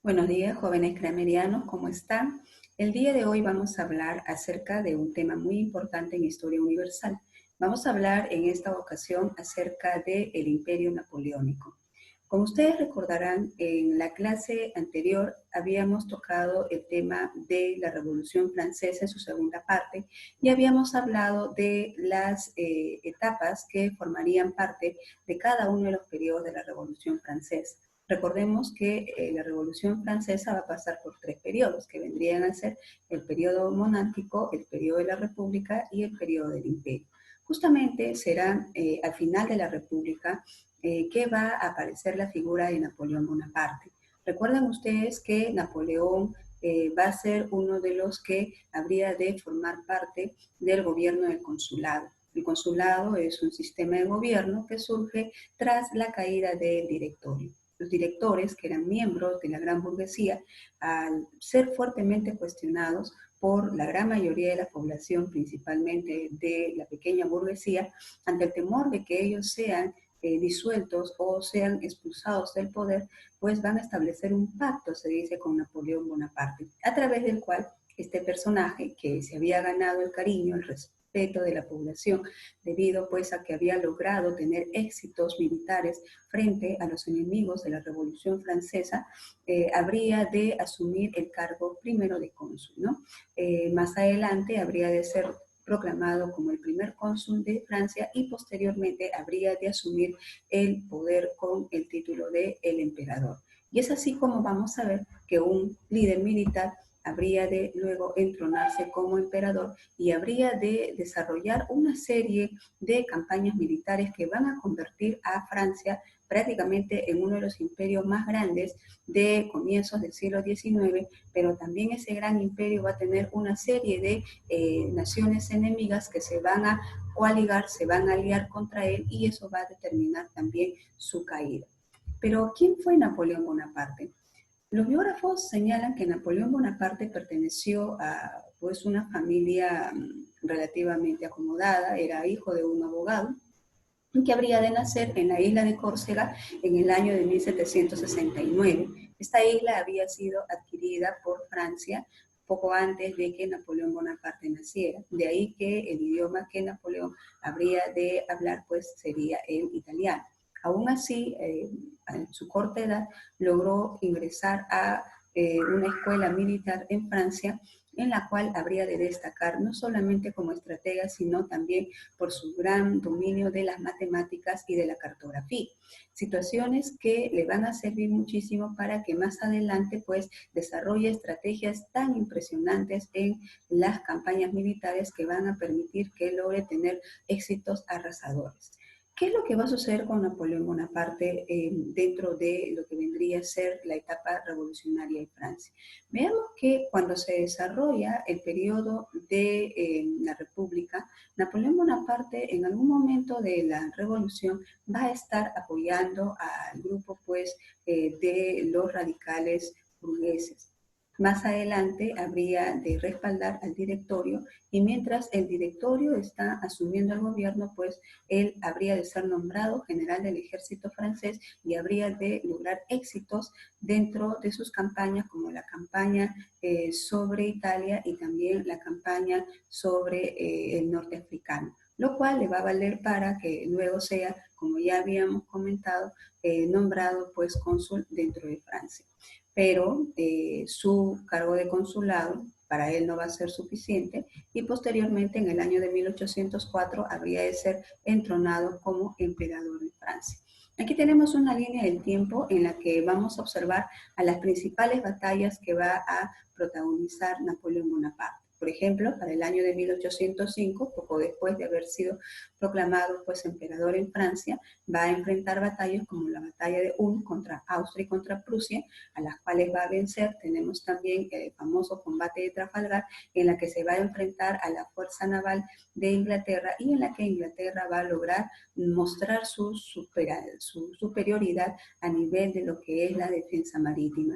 Buenos días, jóvenes cramerianos, ¿cómo están? El día de hoy vamos a hablar acerca de un tema muy importante en historia universal. Vamos a hablar en esta ocasión acerca del Imperio Napoleónico. Como ustedes recordarán, en la clase anterior habíamos tocado el tema de la Revolución Francesa en su segunda parte y habíamos hablado de las etapas que formarían parte de cada uno de los periodos de la Revolución Francesa. Recordemos que la Revolución Francesa va a pasar por tres periodos, que vendrían a ser el periodo monárquico, el periodo de la República y el periodo del Imperio. Justamente será al final de la República que va a aparecer la figura de Napoleón Bonaparte. Recuerden ustedes que Napoleón va a ser uno de los que habría de formar parte del gobierno del consulado. El consulado es un sistema de gobierno que surge tras la caída del directorio. Los directores, que eran miembros de la gran burguesía, al ser fuertemente cuestionados por la gran mayoría de la población, principalmente de la pequeña burguesía, ante el temor de que ellos sean disueltos o sean expulsados del poder, pues van a establecer un pacto, se dice, con Napoleón Bonaparte, a través del cual este personaje, que se había ganado el cariño, el respeto de la población, debido pues a que había logrado tener éxitos militares frente a los enemigos de la Revolución Francesa, habría de asumir el cargo primero de cónsul, ¿no? Más adelante habría de ser proclamado como el primer cónsul de Francia y posteriormente habría de asumir el poder con el título de el emperador. Y es así como vamos a ver que un líder militar habría de luego entronarse como emperador y habría de desarrollar una serie de campañas militares que van a convertir a Francia prácticamente en uno de los imperios más grandes de comienzos del siglo XIX, pero también ese gran imperio va a tener una serie de naciones enemigas que se van a coaligar, se van a aliar contra él y eso va a determinar también su caída. Pero ¿quién fue Napoleón Bonaparte? Los biógrafos señalan que Napoleón Bonaparte perteneció a pues, una familia relativamente acomodada, era hijo de un abogado, que habría de nacer en la isla de Córcega en el año de 1769. Esta isla había sido adquirida por Francia poco antes de que Napoleón Bonaparte naciera. De ahí que el idioma que Napoleón habría de hablar pues sería el italiano. Aún así, en su corta edad, logró ingresar a una escuela militar en Francia, en la cual habría de destacar no solamente como estratega, sino también por su gran dominio de las matemáticas y de la cartografía. Situaciones que le van a servir muchísimo para que más adelante pues desarrolle estrategias tan impresionantes en las campañas militares que van a permitir que logre tener éxitos arrasadores. ¿Qué es lo que va a suceder con Napoleón Bonaparte dentro de lo que vendría a ser la etapa revolucionaria en Francia? Veamos que cuando se desarrolla el periodo de la República, Napoleón Bonaparte en algún momento de la revolución va a estar apoyando al grupo pues, de los radicales burgueses. Más adelante habría de respaldar al directorio y mientras el directorio está asumiendo el gobierno, pues él habría de ser nombrado general del ejército francés y habría de lograr éxitos dentro de sus campañas, como la campaña sobre Italia y también la campaña sobre el norte africano, lo cual le va a valer para que luego sea, como ya habíamos comentado, nombrado pues cónsul dentro de Francia. Pero su cargo de consulado para él no va a ser suficiente y posteriormente en el año de 1804 habría de ser entronado como emperador de Francia. Aquí tenemos una línea del tiempo en la que vamos a observar a las principales batallas que va a protagonizar Napoleón Bonaparte. Por ejemplo, para el año de 1805, poco después de haber sido proclamado pues emperador en Francia, va a enfrentar batallas como la batalla de Ulm contra Austria y contra Prusia, a las cuales va a vencer. Tenemos también el famoso combate de Trafalgar, en la que se va a enfrentar a la fuerza naval de Inglaterra y en la que Inglaterra va a lograr mostrar su superioridad a nivel de lo que es la defensa marítima.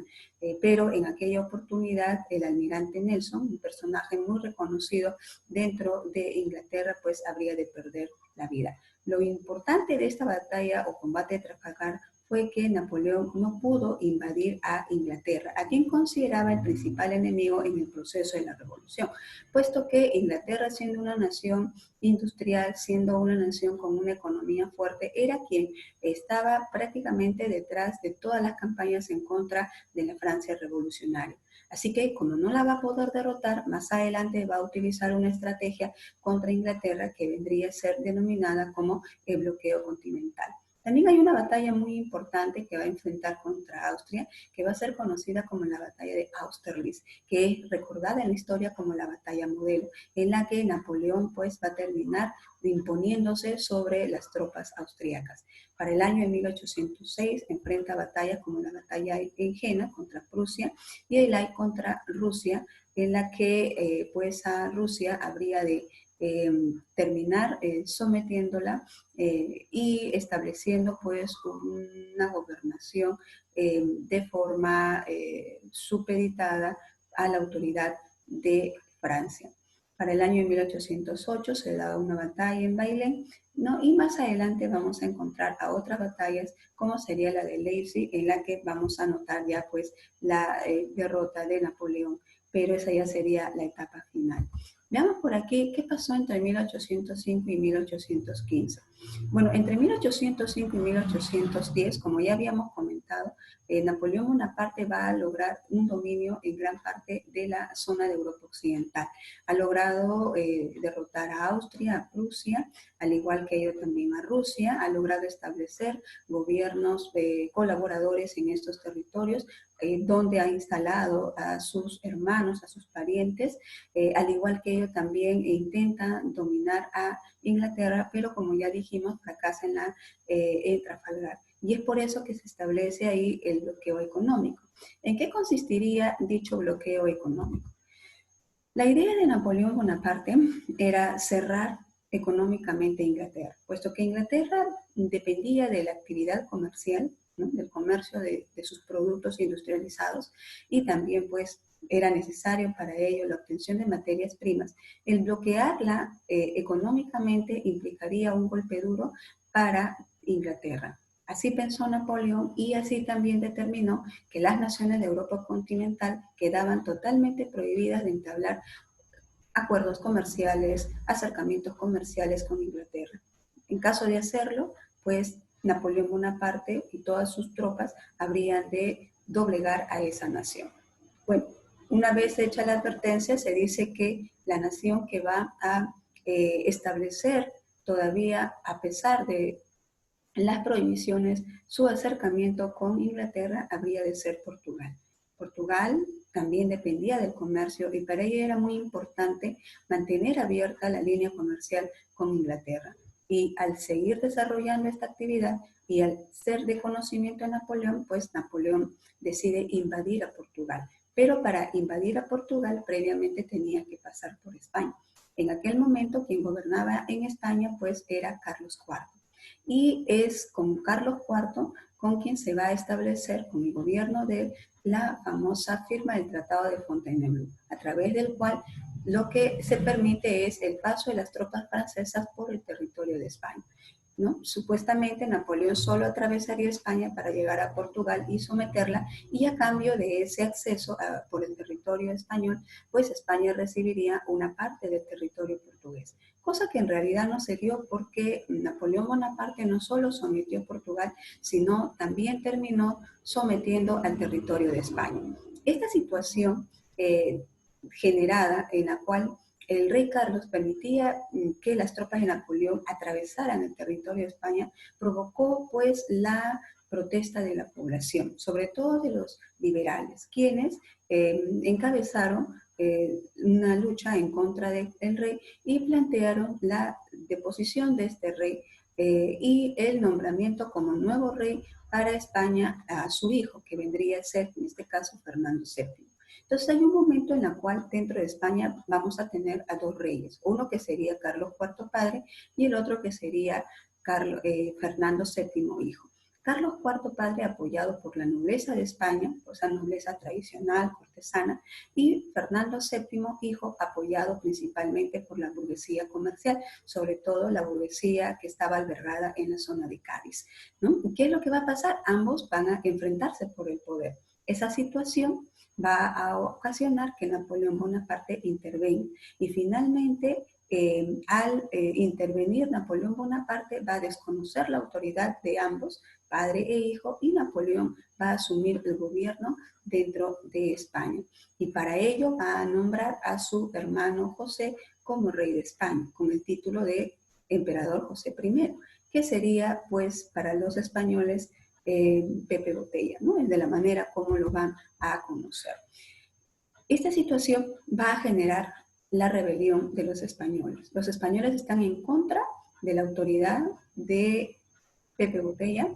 Pero en aquella oportunidad el almirante Nelson, un personaje muy reconocido dentro de Inglaterra, pues habría de perder la vida. Lo importante de esta batalla o combate de Trafalgar fue que Napoleón no pudo invadir a Inglaterra, a quien consideraba el principal enemigo en el proceso de la revolución, puesto que Inglaterra, siendo una nación industrial, siendo una nación con una economía fuerte, era quien estaba prácticamente detrás de todas las campañas en contra de la Francia revolucionaria. Así que como no la va a poder derrotar, más adelante va a utilizar una estrategia contra Inglaterra que vendría a ser denominada como el bloqueo continental. También hay una batalla muy importante que va a enfrentar contra Austria, que va a ser conocida como la batalla de Austerlitz, que es recordada en la historia como la batalla modelo, en la que Napoleón pues va a terminar imponiéndose sobre las tropas austriacas. Para el año de 1806 enfrenta batallas como la batalla en Jena contra Prusia y Eylau contra Rusia, en la que pues a Rusia habría de terminar sometiéndola y estableciendo pues una gobernación de forma supeditada a la autoridad de Francia. Para el año de 1808 se da una batalla en Bailén, ¿no? Y más adelante vamos a encontrar a otras batallas como sería la de Leipzig, en la que vamos a notar ya pues la derrota de Napoleón, pero esa ya sería la etapa final. Veamos por aquí qué pasó entre 1805 y 1815. Bueno, entre 1805 y 1810, como ya habíamos comentado, Napoleón Bonaparte va a lograr un dominio en gran parte de la zona de Europa Occidental. Ha logrado derrotar a Austria, a Prusia, al igual que ello también a Rusia. Ha logrado establecer gobiernos colaboradores en estos territorios, donde ha instalado a sus hermanos, a sus parientes, al igual que ello también intenta dominar a Inglaterra, pero como ya dijimos, fracasa en Trafalgar. Y es por eso que se establece ahí el bloqueo económico. ¿En qué consistiría dicho bloqueo económico? La idea de Napoleón Bonaparte era cerrar económicamente Inglaterra, puesto que Inglaterra dependía de la actividad comercial, ¿no? Del comercio de sus productos industrializados, y también pues era necesario para ello la obtención de materias primas. El bloquearla económicamente implicaría un golpe duro para Inglaterra. Así pensó Napoleón y así también determinó que las naciones de Europa continental quedaban totalmente prohibidas de entablar acuerdos comerciales, acercamientos comerciales con Inglaterra. En caso de hacerlo, pues Napoleón Bonaparte y todas sus tropas habrían de doblegar a esa nación. Bueno, una vez hecha la advertencia, se dice que la nación que va a establecer todavía, a pesar de las prohibiciones, su acercamiento con Inglaterra habría de ser Portugal. Portugal también dependía del comercio y para ella era muy importante mantener abierta la línea comercial con Inglaterra. Y al seguir desarrollando esta actividad y al ser de conocimiento de Napoleón, pues Napoleón decide invadir a Portugal. Pero para invadir a Portugal previamente tenía que pasar por España. En aquel momento quien gobernaba en España pues era Carlos IV. Y es con Carlos IV con quien se va a establecer con el gobierno de la famosa firma del Tratado de Fontainebleau, a través del cual lo que se permite es el paso de las tropas francesas por el territorio de España, ¿no? Supuestamente Napoleón solo atravesaría España para llegar a Portugal y someterla, y a cambio de ese acceso por el territorio español, pues España recibiría una parte del territorio portugués. Cosa que en realidad no se dio porque Napoleón Bonaparte no solo sometió a Portugal, sino también terminó sometiendo al territorio de España. Esta situación generada en la cual el rey Carlos permitía que las tropas de Napoleón atravesaran el territorio de España, provocó pues la protesta de la población, sobre todo de los liberales, quienes encabezaron una lucha en contra del rey y plantearon la deposición de este rey y el nombramiento como nuevo rey para España a su hijo, que vendría a ser, en este caso, Fernando VII. Entonces hay un momento en el cual dentro de España vamos a tener a dos reyes, uno que sería Carlos IV padre y el otro que sería Fernando VII hijo. Carlos IV padre apoyado por la nobleza de España, o sea, nobleza tradicional, cortesana, y Fernando VII, hijo, apoyado principalmente por la burguesía comercial, sobre todo la burguesía que estaba albergada en la zona de Cádiz, ¿no? ¿Y qué es lo que va a pasar? Ambos van a enfrentarse por el poder. Esa situación va a ocasionar que Napoleón Bonaparte intervenga y finalmente al intervenir Napoleón Bonaparte va a desconocer la autoridad de ambos, padre e hijo, y Napoleón va a asumir el gobierno dentro de España. Y para ello va a nombrar a su hermano José como rey de España, con el título de emperador José I, que sería pues para los españoles Pepe Botella, ¿no? Es de la manera como lo van a conocer. Esta situación va a generar la rebelión de los españoles. Los españoles están en contra de la autoridad de Pepe Botella,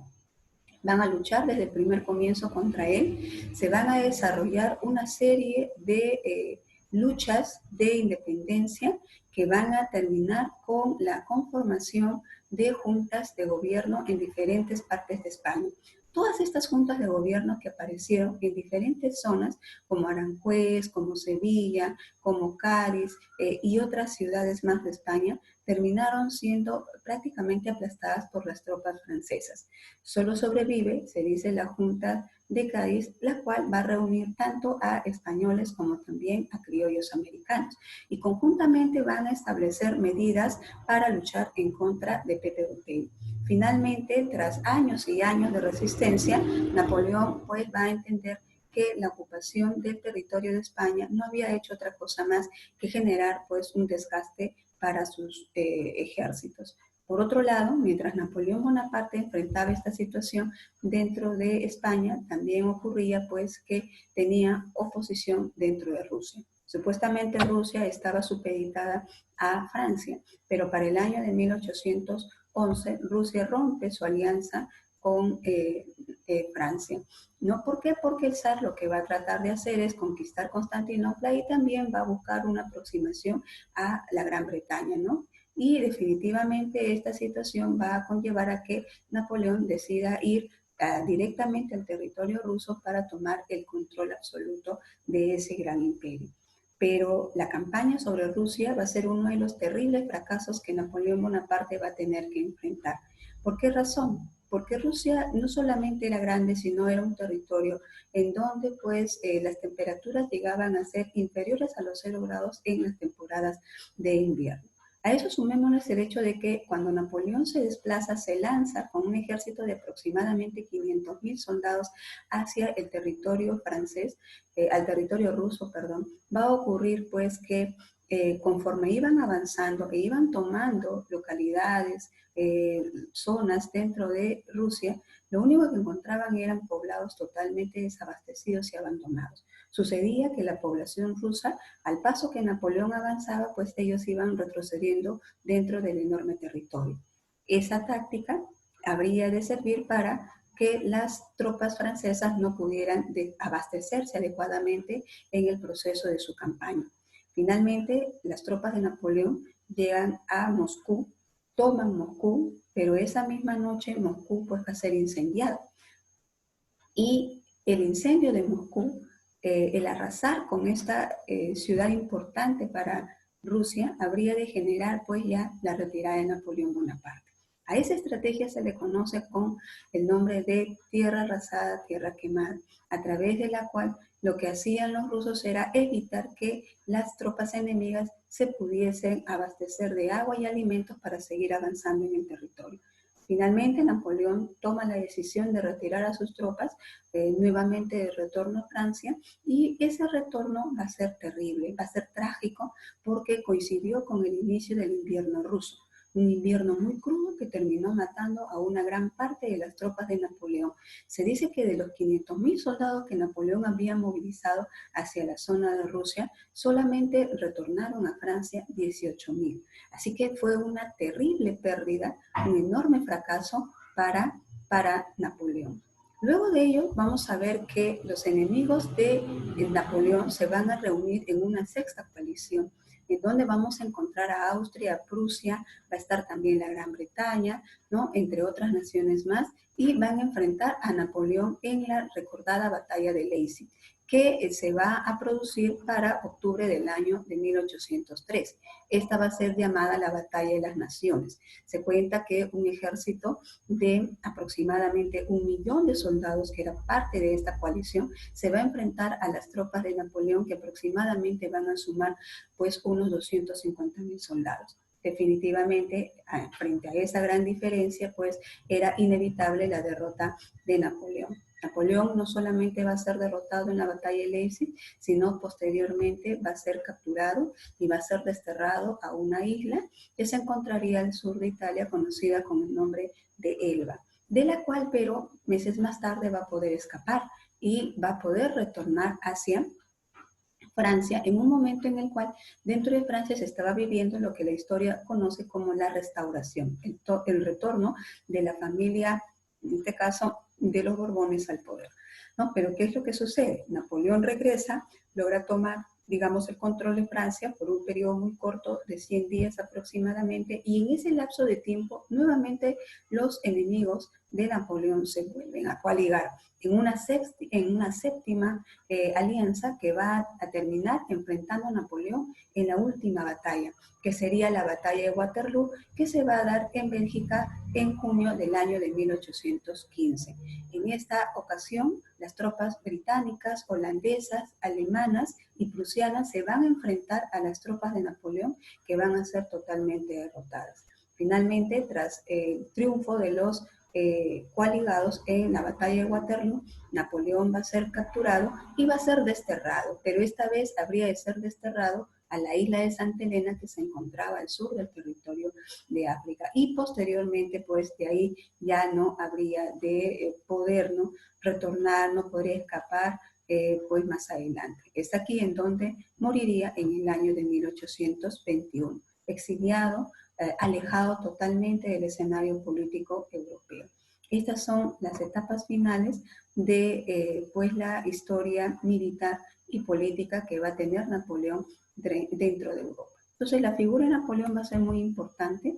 van a luchar desde el primer comienzo contra él, se van a desarrollar una serie de luchas de independencia que van a terminar con la conformación de juntas de gobierno en diferentes partes de España. Todas estas juntas de gobierno que aparecieron en diferentes zonas, como Aranjuez, como Sevilla, como Cádiz y otras ciudades más de España, terminaron siendo prácticamente aplastadas por las tropas francesas. Solo sobrevive, se dice, la Junta de Cádiz, la cual va a reunir tanto a españoles como también a criollos americanos. Y conjuntamente van a establecer medidas para luchar en contra de Pepe Botella. Finalmente, tras años y años de resistencia, Napoleón pues va a entender que la ocupación del territorio de España no había hecho otra cosa más que generar pues un desgaste para sus ejércitos. Por otro lado, mientras Napoleón Bonaparte enfrentaba esta situación dentro de España, también ocurría pues que tenía oposición dentro de Rusia. Supuestamente Rusia estaba supeditada a Francia, pero para el año de 1811 Rusia rompe su alianza con Francia. ¿No? ¿Por qué? Porque el zar lo que va a tratar de hacer es conquistar Constantinopla y también va a buscar una aproximación a la Gran Bretaña, ¿no? Y definitivamente esta situación va a conllevar a que Napoleón decida ir directamente al territorio ruso para tomar el control absoluto de ese gran imperio. Pero la campaña sobre Rusia va a ser uno de los terribles fracasos que Napoleón Bonaparte va a tener que enfrentar. ¿Por qué razón? Porque Rusia no solamente era grande, sino era un territorio en donde pues las temperaturas llegaban a ser inferiores a los 0 grados en las temporadas de invierno. A eso sumémonos el hecho de que cuando Napoleón se desplaza, se lanza con un ejército de aproximadamente 500.000 soldados hacia el territorio francés, al territorio ruso, perdón, va a ocurrir pues que conforme iban avanzando e iban tomando localidades, zonas dentro de Rusia, lo único que encontraban eran poblados totalmente desabastecidos y abandonados. Sucedía que la población rusa, al paso que Napoleón avanzaba, pues ellos iban retrocediendo dentro del enorme territorio. Esa táctica habría de servir para que las tropas francesas no pudieran abastecerse adecuadamente en el proceso de su campaña. Finalmente, las tropas de Napoleón llegan a Moscú, toman Moscú, pero esa misma noche Moscú pues va a ser incendiado. Y el incendio de Moscú, el arrasar con esta ciudad importante para Rusia, habría de generar pues ya la retirada de Napoleón Bonaparte. A esa estrategia se le conoce con el nombre de tierra arrasada, tierra quemada, a través de la cual lo que hacían los rusos era evitar que las tropas enemigas se pudiesen abastecer de agua y alimentos para seguir avanzando en el territorio. Finalmente, Napoleón toma la decisión de retirar a sus tropas nuevamente de retorno a Francia y ese retorno va a ser terrible, va a ser trágico porque coincidió con el inicio del invierno ruso. Un invierno muy crudo que terminó matando a una gran parte de las tropas de Napoleón. Se dice que de los 500.000 soldados que Napoleón había movilizado hacia la zona de Rusia, solamente retornaron a Francia 18.000. Así que fue una terrible pérdida, un enorme fracaso para Napoleón. Luego de ello, vamos a ver que los enemigos de Napoleón se van a reunir en una sexta coalición, en donde vamos a encontrar a Austria, a Prusia, va a estar también la Gran Bretaña, ¿no? Entre otras naciones más, y van a enfrentar a Napoleón en la recordada batalla de Leipzig, que se va a producir para octubre del año de 1803. Esta va a ser llamada la Batalla de las Naciones. Se cuenta que un ejército de aproximadamente 1.000.000 de soldados, que era parte de esta coalición, se va a enfrentar a las tropas de Napoleón, que aproximadamente van a sumar pues unos 250.000 soldados. Definitivamente, frente a esa gran diferencia, pues era inevitable la derrota de Napoleón. Napoleón no solamente va a ser derrotado en la batalla de Leipzig, sino posteriormente va a ser capturado y va a ser desterrado a una isla que se encontraría al sur de Italia, conocida con el nombre de Elba, de la cual pero meses más tarde va a poder escapar y va a poder retornar hacia Francia en un momento en el cual dentro de Francia se estaba viviendo lo que la historia conoce como la restauración, el retorno de la familia, en este caso de los Borbones, al poder, ¿no? Pero ¿qué es lo que sucede? Napoleón regresa, logra tomar, digamos, el control de Francia por un periodo muy corto de 100 días aproximadamente, y en ese lapso de tiempo nuevamente los enemigos de Napoleón se vuelven a coaligar en una séptima alianza que va a terminar enfrentando a Napoleón en la última batalla, que sería la batalla de Waterloo, que se va a dar en Bélgica en junio del año de 1815. En esta ocasión, las tropas británicas, holandesas, alemanas y prusianas se van a enfrentar a las tropas de Napoleón, que van a ser totalmente derrotadas. Finalmente, tras el triunfo de los coaligados en la batalla de Waterloo, Napoleón va a ser capturado y va a ser desterrado, pero esta vez habría de ser desterrado a la isla de Santa Elena, que se encontraba al sur del territorio de África, y posteriormente pues de ahí ya no habría de poder, ¿no?, retornar, no podría escapar pues más adelante. Es aquí en donde moriría en el año de 1821, exiliado, alejado totalmente del escenario político europeo. Estas son las etapas finales de pues la historia militar y política que va a tener Napoleón dentro de Europa. Entonces la figura de Napoleón va a ser muy importante,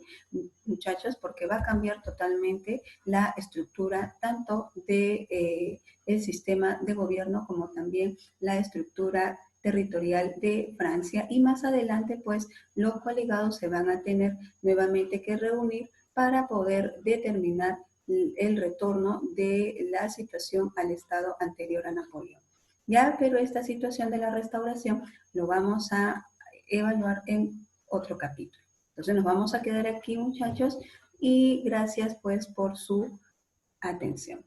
muchachos, porque va a cambiar totalmente la estructura tanto de el sistema de gobierno como también la estructura territorial de Francia, y más adelante pues los coaligados se van a tener nuevamente que reunir para poder determinar el retorno de la situación al estado anterior a Napoleón. Ya, pero esta situación de la restauración lo vamos a evaluar en otro capítulo. Entonces nos vamos a quedar aquí, muchachos, y gracias pues por su atención.